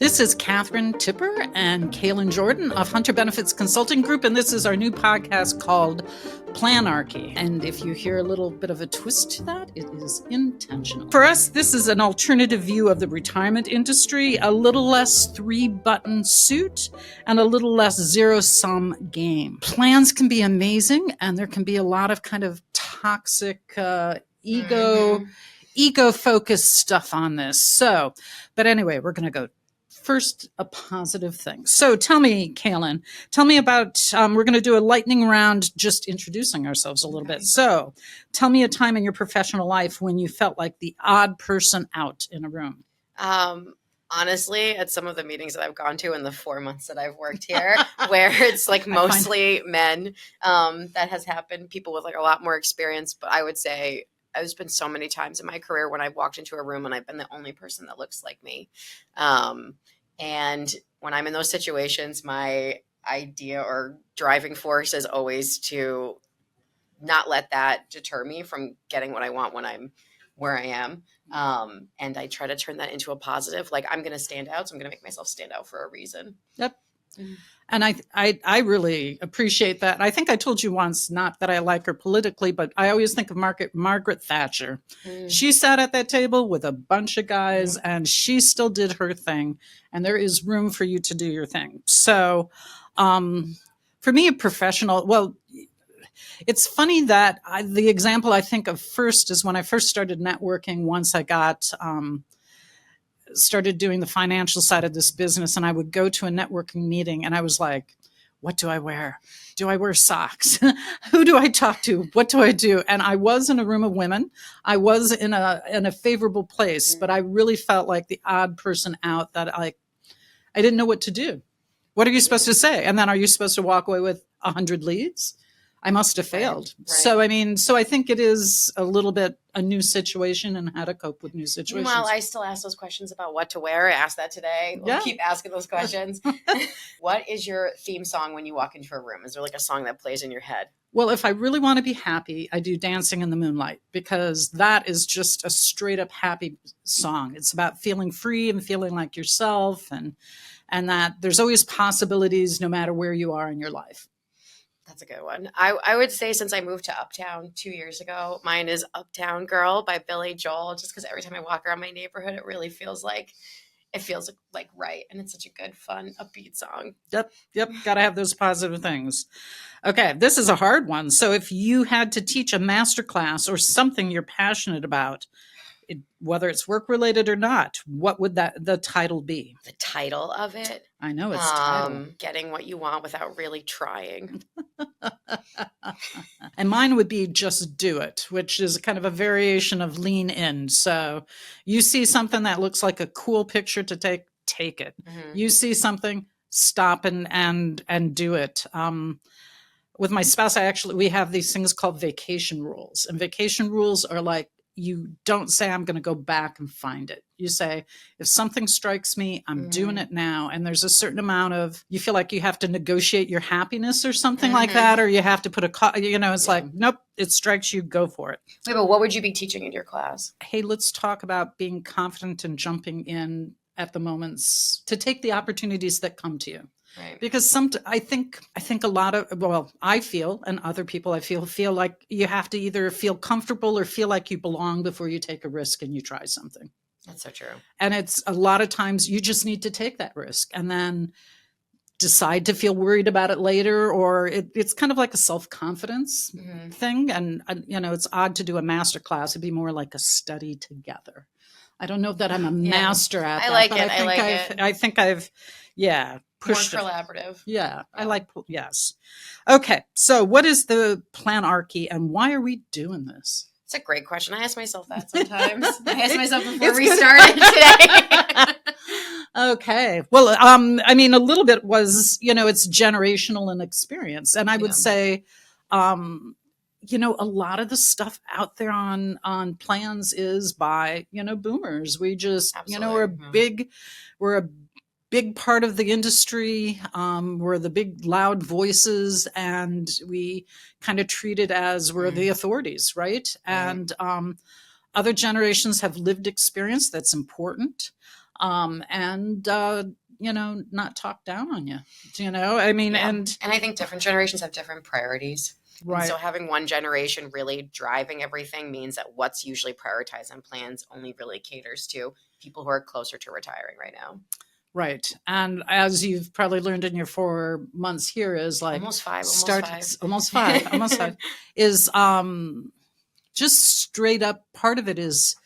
This is Katherine Tipper and Kalin Jordan of Hunter Benefits Consulting Group, and this is our new podcast called Planarchy. And if you hear a little bit of a twist to that, it is intentional. For us, this is an alternative view of the retirement industry, a little less three-button suit and a little less zero-sum game. Plans can be amazing, and there can be a lot of kind of toxic ego-focused stuff on this. But anyway, we're going to go first, a positive thing. So tell me, Kalin, about, we're going to do a lightning round, just introducing ourselves a little bit. So tell me a time in your professional life when you felt like the odd person out in a room. Honestly, at some of the meetings that I've gone to in the 4 months that I've worked here, where it's like mostly men, that has happened, people with like a lot more experience. But I would say there's been so many times in my career when I've walked into a room and I've been the only person that looks like me. And when I'm in those situations, my idea or driving force is always to not let that deter me from getting what I want when I'm where I am. And I try to turn that into a positive. Like, I'm going to stand out, so I'm going to make myself stand out for a reason. Yep. And I really appreciate that. I think I told you once, not that I like her politically, but I always think of Margaret Thatcher. She sat at that table with a bunch of guys and she still did her thing. And there is room for you to do your thing. So for me, a professional, well, it's funny that the example I think of first is when I first started networking, once I got started doing the financial side of this business, and I would go to a networking meeting and I was like, what do I wear? Do I wear socks? Who do I talk to? What do I do? And I was in a room of women. I was in a favorable place, but I really felt like the odd person out, that I didn't know what to do. What are you supposed to say? And then are you supposed to walk away with 100 leads? I must have failed. Right. So I think it is a little bit a new situation and how to cope with new situations. Well, I still ask those questions about what to wear. I asked that today. We'll keep asking those questions. What is your theme song when you walk into a room? Is there like a song that plays in your head? Well, if I really want to be happy, I do Dancing in the Moonlight, because that is just a straight up happy song. It's about feeling free and feeling like yourself, and that there's always possibilities no matter where you are in your life. That's a good one. I would say, since I moved to Uptown 2 years ago, mine is Uptown Girl by Billy Joel, just because every time I walk around my neighborhood, it really feels like right. And it's such a good, fun, upbeat song. Yep. Got to have those positive things. Okay, this is a hard one. So if you had to teach a masterclass or something you're passionate about, whether it's work related or not, what would the title be? The title of it? I know it's title. Getting what you want without really trying. And mine would be Just Do It, which is kind of a variation of lean in. So you see something that looks like a cool picture to take it. Mm-hmm. You see something, stop and do it. With my spouse, we have these things called vacation rules, and vacation rules are like, you don't say, I'm going to go back and find it. You say, if something strikes me, I'm doing it now. And there's a certain amount of, you feel like you have to negotiate your happiness or something like that, or you have to put it's like, nope, it strikes you, go for it. Wait, but what would you be teaching in your class? Hey, let's talk about being confident and jumping in at the moments to take the opportunities that come to you. Right. Because I think a lot of, I feel, and other people I feel like you have to either feel comfortable or feel like you belong before you take a risk and you try something. That's so true. And it's a lot of times you just need to take that risk and then decide to feel worried about it later, or it's kind of like a self-confidence thing. And, it's odd to do a master class. It'd be more like a study together. I don't know that I'm a master at that. I think I've pushed more collaborative. Yeah, I like, yes. Okay, so what is the Planarchy and why are we doing this? It's a great question. I ask myself that sometimes. I asked myself before we started today. Okay. Well, a little bit was, it's generational in experience. And I would say, a lot of the stuff out there on plans is by, boomers. We just, we're a big part of the industry. We're the big loud voices, and we kind of treat it as we're the authorities, right? And other generations have lived experience that's important. and not talk down on you. I mean, Yeah. and I think different generations have different priorities. right. And so having one generation really driving everything means that what's usually prioritized on plans only really caters to people who are closer to retiring right now. Right. And as you've probably learned in your 4 months here is like almost five, almost five is just straight up part of it is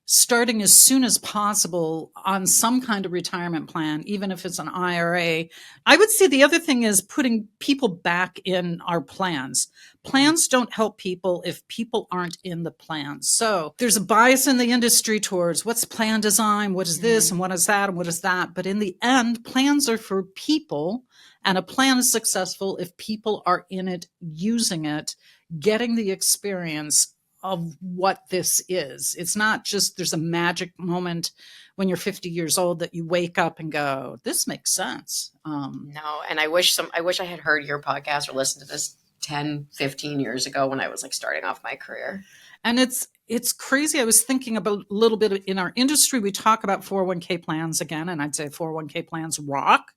starting as soon as possible on some kind of retirement plan, even if it's an IRA. I would say the other thing is putting people back in our plans. Plans don't help people if people aren't in the plan. So there's a bias in the industry towards what's plan design, what is this, and what is that, and what is that. But in the end, plans are for people, and a plan is successful if people are in it, using it, getting the experience of what this is. It's not just there's a magic moment when you're 50 years old that you wake up and go, this makes sense. No, and I wish I had heard your podcast or listened to this 10, 15 years ago when I was like starting off my career. And it's crazy. I was thinking about a little bit in our industry, we talk about 401k plans again, and I'd say 401k plans rock.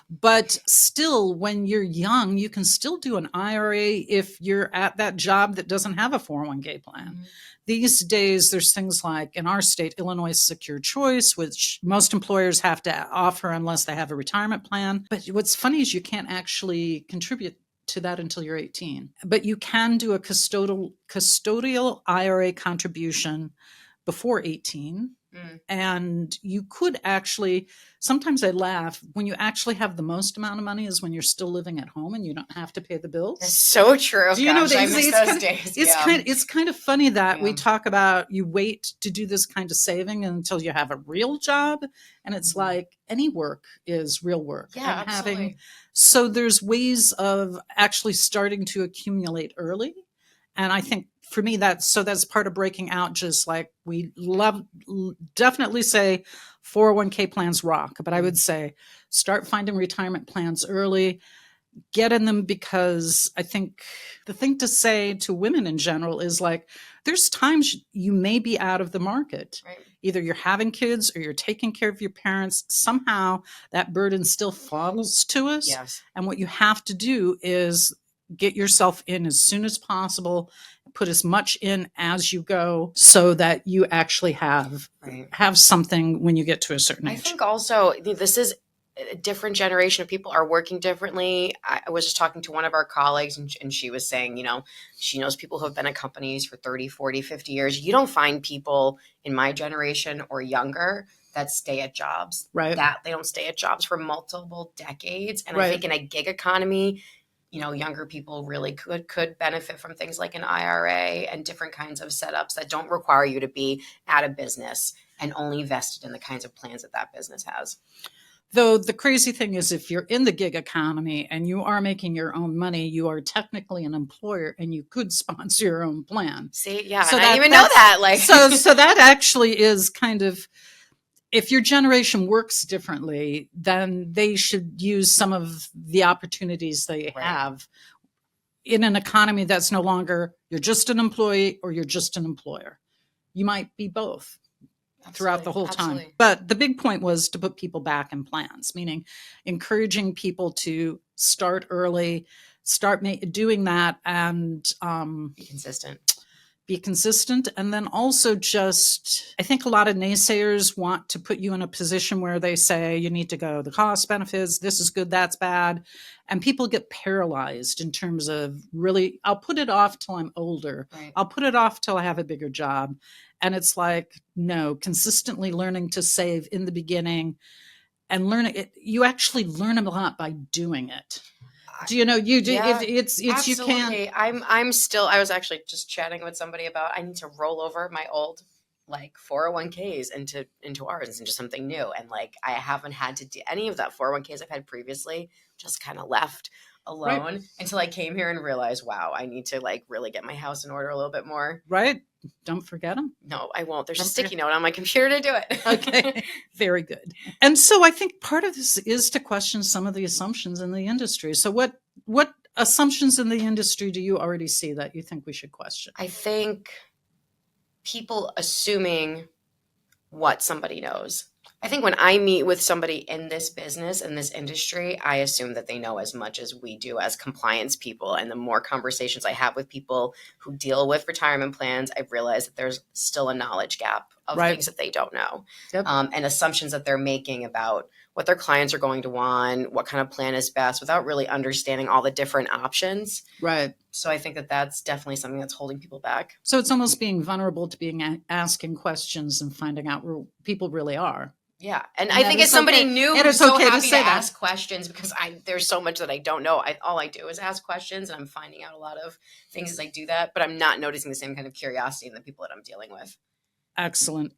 But still, when you're young, you can still do an IRA if you're at that job that doesn't have a 401k plan. Mm-hmm. These days, there's things like in our state, Illinois Secure Choice, which most employers have to offer unless they have a retirement plan. But what's funny is you can't actually contribute to that until you're 18. But you can do a custodial IRA contribution before 18. And you could actually, sometimes I laugh, when you actually have the most amount of money is when you're still living at home and you don't have to pay the bills. That's so true. Do you know I miss those days. It's kind of funny that we talk about you wait to do this kind of saving until you have a real job. And it's like any work is real work. Yeah, and absolutely. So there's ways of actually starting to accumulate early. And I think for me, that's part of breaking out. Just like we definitely say 401k plans rock, but I would say start finding retirement plans early, get in them, because I think the thing to say to women in general is like, there's times you may be out of the market. Right. Either you're having kids or you're taking care of your parents. Somehow that burden still falls to us. Yes. And what you have to do is get yourself in as soon as possible, put as much in as you go so that you actually have something when you get to a certain age. I think also this is a different generation of people are working differently. I was just talking to one of our colleagues and she was saying, she knows people who have been at companies for 30, 40, 50 years. You don't find people in my generation or younger that stay at jobs. Right. That they don't stay at jobs for multiple decades. And I think in a gig economy, younger people really could benefit from things like an IRA and different kinds of setups that don't require you to be at a business and only vested in the kinds of plans that business has. Though the crazy thing is, if you're in the gig economy and you are making your own money, you are technically an employer and you could sponsor your own plan. See, yeah, so I didn't even know that. Like, so that actually is kind of, if your generation works differently, then they should use some of the opportunities they have in an economy that's no longer you're just an employee or you're just an employer. You might be both. Throughout the whole time. But the big point was to put people back in plans, meaning encouraging people to start early, start doing that, and be consistent. And then also just, I think a lot of naysayers want to put you in a position where they say you need to go, the cost benefits, this is good, that's bad. And people get paralyzed in terms of really, I'll put it off till I'm older. Right. I'll put it off till I have a bigger job. And it's like, no, consistently learning to save in the beginning and learning it. You actually learn a lot by doing it. Do you know you do? Yeah, it's absolutely. You can't. I was actually just chatting with somebody about I need to roll over my old 401ks into ours into something new, and I haven't had to do any of that 401ks I've had previously. Just kind of left alone until I came here and realized, wow, I need to really get my house in order a little bit more. Right. Don't forget them. No, I won't. There's a sticky note on my computer to do it. Okay. Very good. And so I think part of this is to question some of the assumptions in the industry. So what assumptions in the industry do you already see that you think we should question? I think people assuming what somebody knows. I think when I meet with somebody in this business, in this industry, I assume that they know as much as we do as compliance people. And the more conversations I have with people who deal with retirement plans, I've realized that there's still a knowledge gap of things that they don't know, and assumptions that they're making about what their clients are going to want, what kind of plan is best, without really understanding all the different options. Right. So I think that that's definitely something that's holding people back. So it's almost being vulnerable to being asking questions and finding out where people really are. Yeah. And I think as somebody new, and I'm it's so okay to happy to say that. ask questions because there's so much that I don't know. All I do is ask questions, and I'm finding out a lot of things as I do that, but I'm not noticing the same kind of curiosity in the people that I'm dealing with. Excellent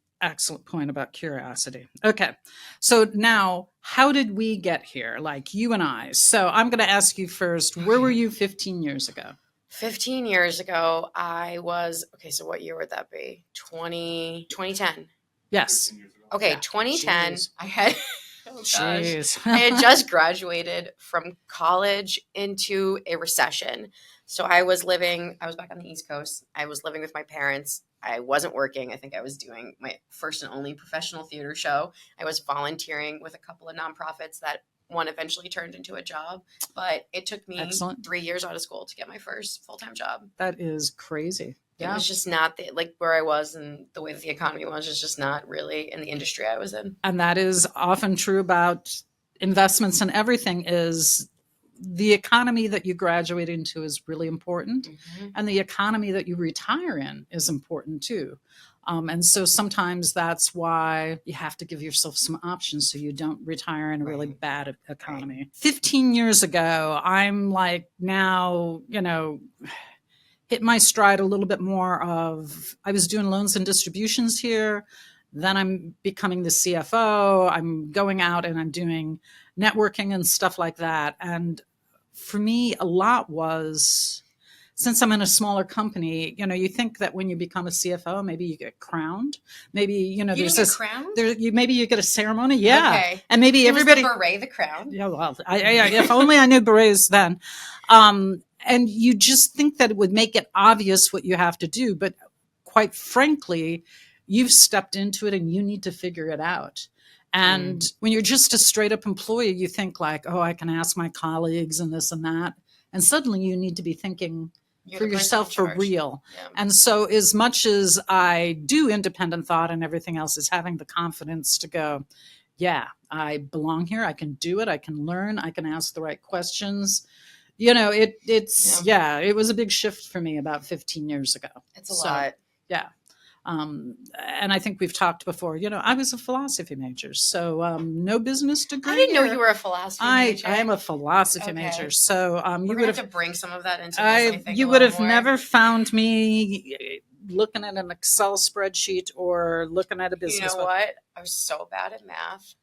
point about curiosity. Okay. So now, how did we get here? Like you and I. So I'm going to ask you first, where were you 15 years ago? 15 years ago, I was, so what year would that be? 2010. Yes. Okay, Yeah. 2010, Jeez. I had, I had just graduated from college into a recession. So I was back on the East Coast. I was living with my parents. I wasn't working. I think I was doing my first and only professional theater show. I was volunteering with a couple of nonprofits that one eventually turned into a job, but it took me 3 years out of school to get my first full-time job. That is crazy. It was just not where I was, and the way that the economy was just not really in the industry I was in. And that is often true about investments and everything. Is the economy that you graduate into is really important, and the economy that you retire in is important too. And so sometimes that's why you have to give yourself some options so you don't retire in a really bad economy. 15 years ago, I'm like now, hit my stride a little bit more of, I was doing loans and distributions here. Then I'm becoming the CFO. I'm going out and I'm doing networking and stuff like that. And for me, a lot was, since I'm in a smaller company, you think that when you become a CFO, maybe you get crowned. Maybe, there's this, maybe you get a ceremony. Yeah. Okay. And maybe everybody. Was the beret the crown? Yeah. Well, if only I knew berets then. And you just think that it would make it obvious what you have to do. But quite frankly, you've stepped into it and you need to figure it out. And when you're just a straight up employee, you think like, I can ask my colleagues and this and that. And suddenly you need to be thinking for yourself for real. Yeah. And so as much as I do independent thought and everything else, is having the confidence to go, yeah, I belong here. I can do it. I can learn. I can ask the right questions. It was a big shift for me about 15 years ago. It's a lot. Yeah. And I think we've talked before, I was a philosophy major, so no business degree. I didn't know you were a philosophy major. I am a philosophy major. So you would have to bring some of that into this, you would have never found me looking at an Excel spreadsheet or looking at a business. You know what? I was so bad at math.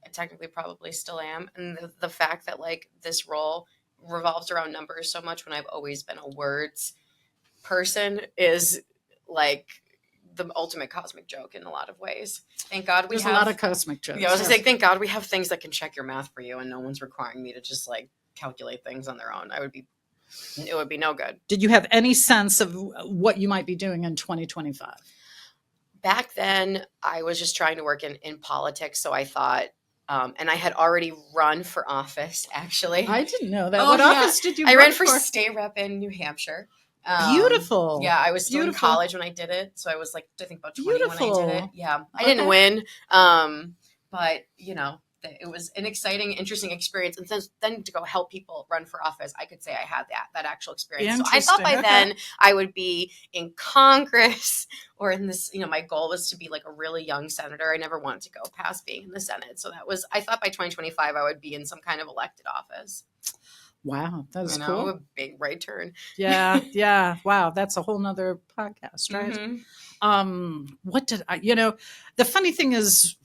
I technically probably still am. And the fact that this role revolves around numbers so much when I've always been a words person is the ultimate cosmic joke in a lot of ways. Thank God there's a lot of cosmic jokes. Yeah, I was gonna say, thank God we have things that can check your math for you, and no one's requiring me to just calculate things on their own. It would be no good. Did you have any sense of what you might be doing in 2025? Back then, I was just trying to work in politics, so I thought, and I had already run for office, actually. I didn't know that. What office did you run for? I ran for state rep in New Hampshire. Beautiful. Yeah, I was still in college when I did it, so I was I think about 20 when I did it. Yeah, I didn't win, but it was an exciting, interesting experience. And then to go help people run for office, I could say I had that actual experience. So I thought by then I would be in Congress or in this. My goal was to be a really young senator. I never wanted to go past being in the Senate. So I thought by 2025 I would be in some kind of elected office. Wow, that is cool. A big right turn. Yeah. Wow, that's a whole nother podcast, right? What did I, the funny thing is,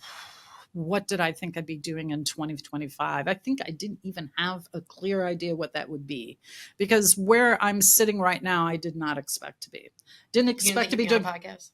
what did I think I'd be doing in 2025? I think I didn't even have a clear idea what that would be, because where I'm sitting right now, I did not expect to be. Didn't expect to be doing a podcast.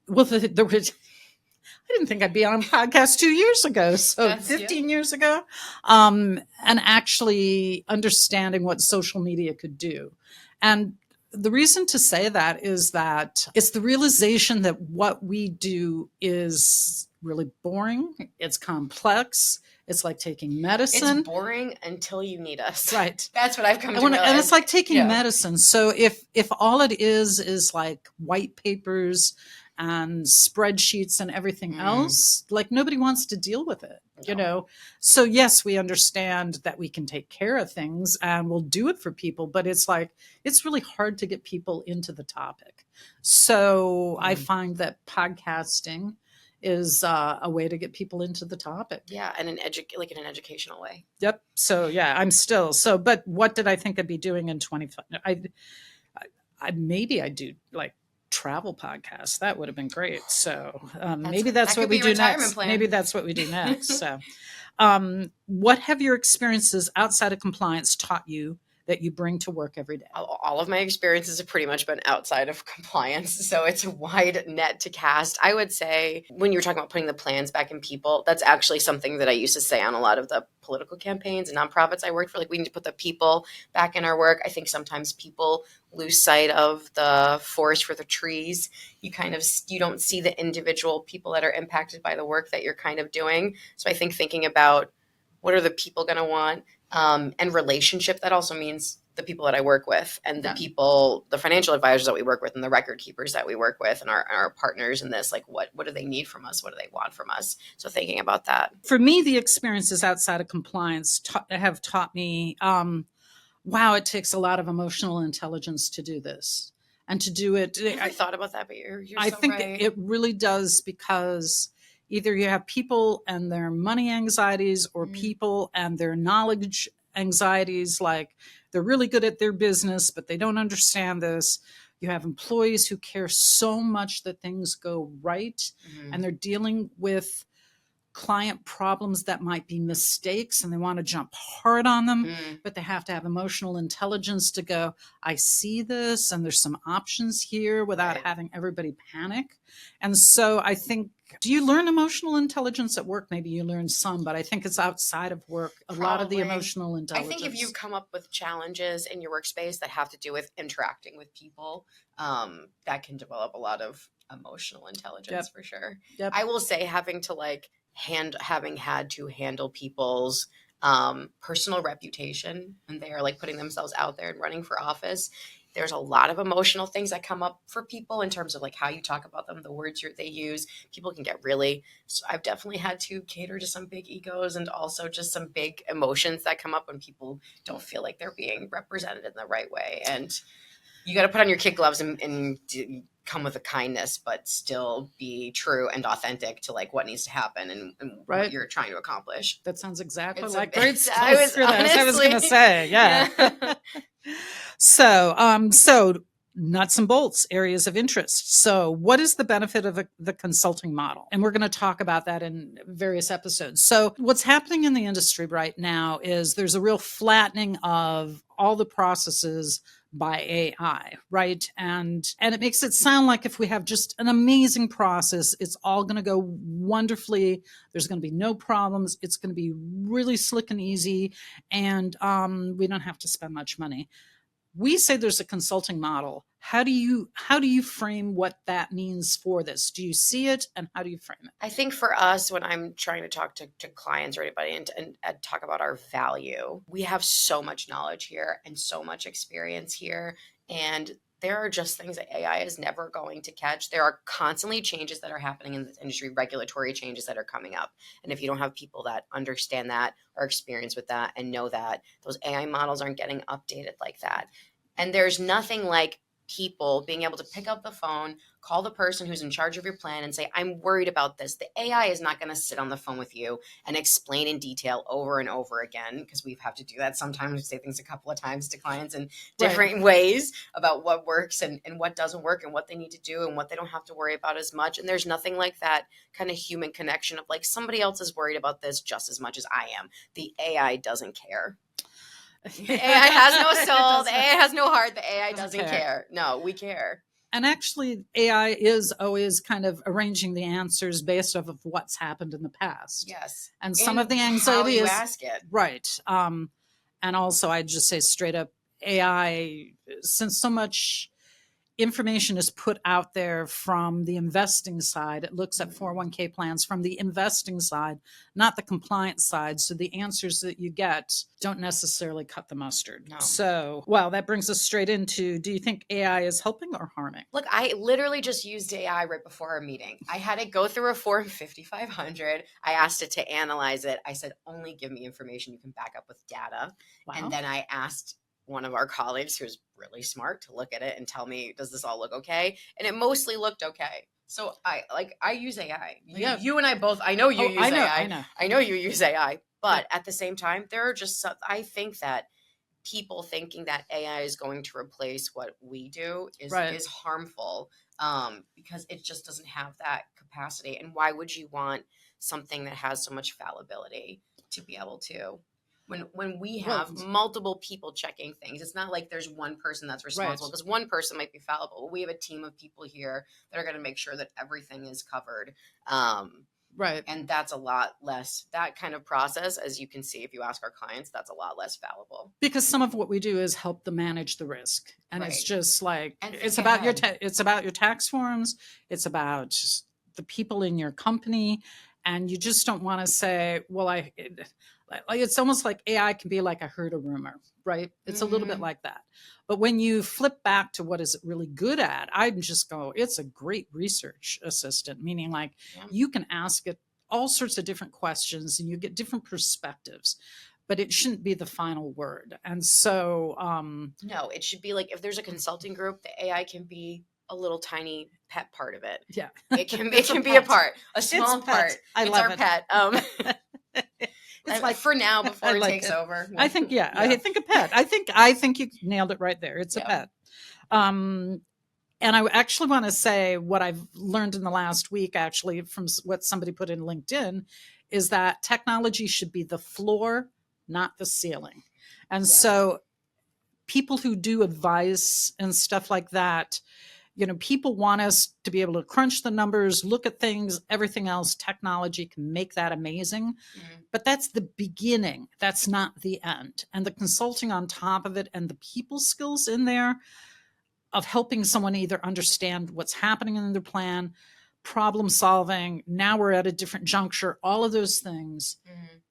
Well, I didn't think I'd be on a podcast 2 years ago. So 15 years ago, and actually understanding what social media could do. And the reason to say that is that it's the realization that what we do is really boring. It's complex. It's like taking medicine. It's boring until you need us. Right. That's what I've come to And realize. it's like taking medicine. So if all it is like white papers and spreadsheets and everything else, like nobody wants to deal with it, you know? So yes, we understand that we can take care of things and we'll do it for people, but it's like, it's really hard to get people into the topic. So I find that podcasting is a way to get people into the topic. Yeah, and in an educational way. Yep. So yeah, I'm still but what did I think I'd be doing in 25? Maybe I do like travel podcasts. That would have been great. So maybe that's what we do next. Maybe that's what we do next. So what have your experiences outside of compliance taught you that you bring to work every day? All of my experiences have pretty much been outside of compliance. So it's a wide net to cast. I would say when you were talking about putting the plans back in people, that's actually something that I used to say on a lot of the political campaigns and nonprofits I worked for. Like, we need to put the people back in our work. I think sometimes people lose sight of the forest for the trees. You don't see the individual people that are impacted by the work that you're kind of doing. So I think thinking about what are the people going to want, and relationship, that also means the people that I work with and the people, the financial advisors that we work with and the record keepers that we work with and our partners in this, like what do they need from us? What do they want from us? So thinking about that. For me, the experiences outside of compliance have taught me, wow, it takes a lot of emotional intelligence to do this and to do it. I thought about that, but you're I so think right. It really does, because either you have people and their money anxieties or people and their knowledge anxieties, like they're really good at their business, but they don't understand this. You have employees who care so much that things go right, and they're dealing with client problems that might be mistakes and they want to jump hard on them, but they have to have emotional intelligence to go, I see this and there's some options here without having everybody panic. And so I think, do you learn emotional intelligence at work? Maybe you learn some, but I think it's outside of work, a lot of the emotional intelligence. I think if you come up with challenges in your workspace that have to do with interacting with people, that can develop a lot of emotional intelligence for sure. I will say, having had to handle people's personal reputation, and they are like putting themselves out there and running for office. There's a lot of emotional things that come up for people in terms of like how you talk about them, the words they use. People can get so I've definitely had to cater to some big egos and also just some big emotions that come up when people don't feel like they're being represented in the right way. And you got to put on your kid gloves and come with a kindness, but still be true and authentic to like what needs to happen and what you're trying to accomplish. That sounds exactly like great skills. I was going to say, yeah. So nuts and bolts, areas of interest. So what is the benefit of the consulting model? And we're going to talk about that in various episodes. So what's happening in the industry right now is there's a real flattening of all the processes by AI, right? And it makes it sound like if we have just an amazing process, it's all going to go wonderfully. There's going to be no problems. It's going to be really slick and easy. And we don't have to spend much money. We say there's a consulting model. How do you frame what that means for this? Do you see it, and how do you frame it? I think for us, when I'm trying to talk to clients or anybody and talk about our value, we have so much knowledge here and so much experience here. And there are just things that AI is never going to catch. There are constantly changes that are happening in this industry, regulatory changes that are coming up. And if you don't have people that understand that, are experienced with that, and know that those AI models aren't getting updated like that. And there's nothing like people being able to pick up the phone, call the person who's in charge of your plan and say, I'm worried about this. The AI is not going to sit on the phone with you and explain in detail over and over again, because we have to do that sometimes. We say things a couple of times to clients in different ways about what works and what doesn't work and what they need to do and what they don't have to worry about as much. And there's nothing like that kind of human connection of like, somebody else is worried about this just as much as I am. The AI doesn't care. The AI has no soul. The AI has no heart. The AI doesn't care. No, we care. And actually, AI is always kind of arranging the answers based off of what's happened in the past. Yes. And some of the anxiety how you is ask it. Right. And also, I'd just say straight up, AI, since so much information is put out there from the investing side. It looks at 401k plans from the investing side, not the compliance side. So the answers that you get don't necessarily cut the mustard. No. So, well, that brings us straight into, do you think AI is helping or harming? Look, I literally just used AI right before our meeting. I had it go through a Form 5500. I asked it to analyze it. I said, only give me information you can back up with data. Wow. And then I asked one of our colleagues who's really smart to look at it and tell me, does this all look okay? And it mostly looked okay. So I use AI. You and I both, I know you use AI. I know you use AI. But at the same time, there are just some, I think that people thinking that AI is going to replace what we do is harmful, because it just doesn't have that capacity. And why would you want something that has so much fallibility to be able to, when we have multiple people checking things? It's not like there's one person that's responsible, because one person might be fallible. We have a team of people here that are going to make sure that everything is covered. Right. And that's a lot less, that kind of process, as you can see, if you ask our clients, that's a lot less fallible. Because some of what we do is help them manage the risk. And it's just like, it's about it's about your tax forms. It's about the people in your company. And you just don't want to say, well, it's almost like AI can be like, I heard a rumor, right? It's a little bit like that. But when you flip back to what is it really good at, I'd just go, it's a great research assistant, meaning like you can ask it all sorts of different questions and you get different perspectives, but it shouldn't be the final word. And so, no, it should be like, if there's a consulting group, the AI can be a little tiny pet part of it. Yeah. It can be a part, a small part. It's our pet. It's like for now, before it takes over. I think, I think a pet. I think you nailed it right there. It's a pet. And I actually want to say what I've learned in the last week, actually, from what somebody put in LinkedIn, is that technology should be the floor, not the ceiling. And so people who do advice and stuff like that, people want us to be able to crunch the numbers, look at things, everything else. Technology can make that amazing, but that's the beginning. That's not the end. And the consulting on top of it and the people skills in there of helping someone either understand what's happening in their plan, problem solving. Now we're at a different juncture. All of those things,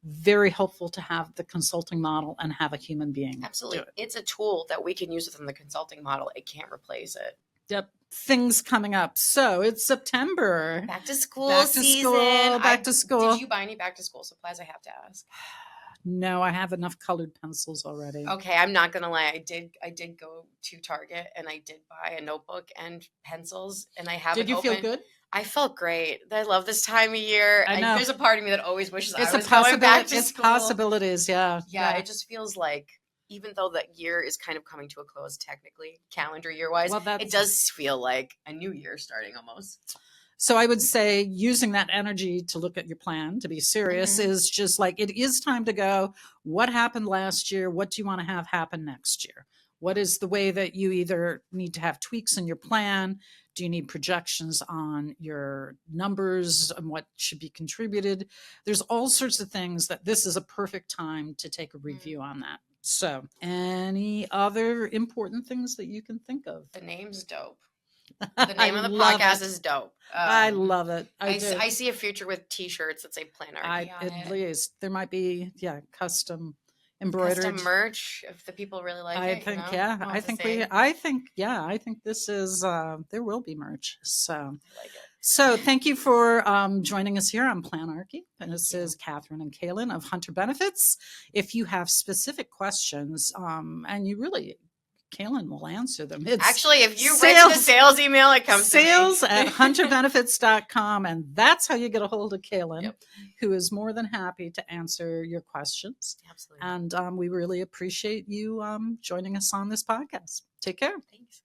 very helpful to have the consulting model and have a human being. Absolutely. It's a tool that we can use within the consulting model. It can't replace it. Yep. Things coming up. So it's September. Back to school season. Back to school. Did you buy any back to school supplies? I have to ask. No, I have enough colored pencils already. Okay, I'm not gonna lie. I did go to Target and I did buy a notebook and pencils, and I haven't. Did you feel good? I felt great. I love this time of year. I know. There's a part of me that always wishes I was going back to it's school. Possibilities, yeah. It just feels like, even though that year is kind of coming to a close technically, calendar year-wise, it does feel like a new year starting almost. So I would say using that energy to look at your plan, to be serious, is just like, it is time to go. What happened last year? What do you want to have happen next year? What is the way that you either need to have tweaks in your plan? Do you need projections on your numbers and what should be contributed? There's all sorts of things that this is a perfect time to take a review on that. So any other important things that you can think of? The name's dope. The name of the podcast is dope. I love it. I see a future with t-shirts that say Planarchy on at least there might be, custom embroidered. Custom merch if the people really like it. I think this is, there will be merch. So thank you for joining us here on Planarchy. And this is Katherine and Kalin of Hunter Benefits. If you have specific questions, and you really, Kalin will answer them. Actually, if you write the sales email, it comes sales at hunterbenefits.com. And that's how you get a hold of Kalin, who is more than happy to answer your questions. Absolutely. And we really appreciate you joining us on this podcast. Take care. Thanks.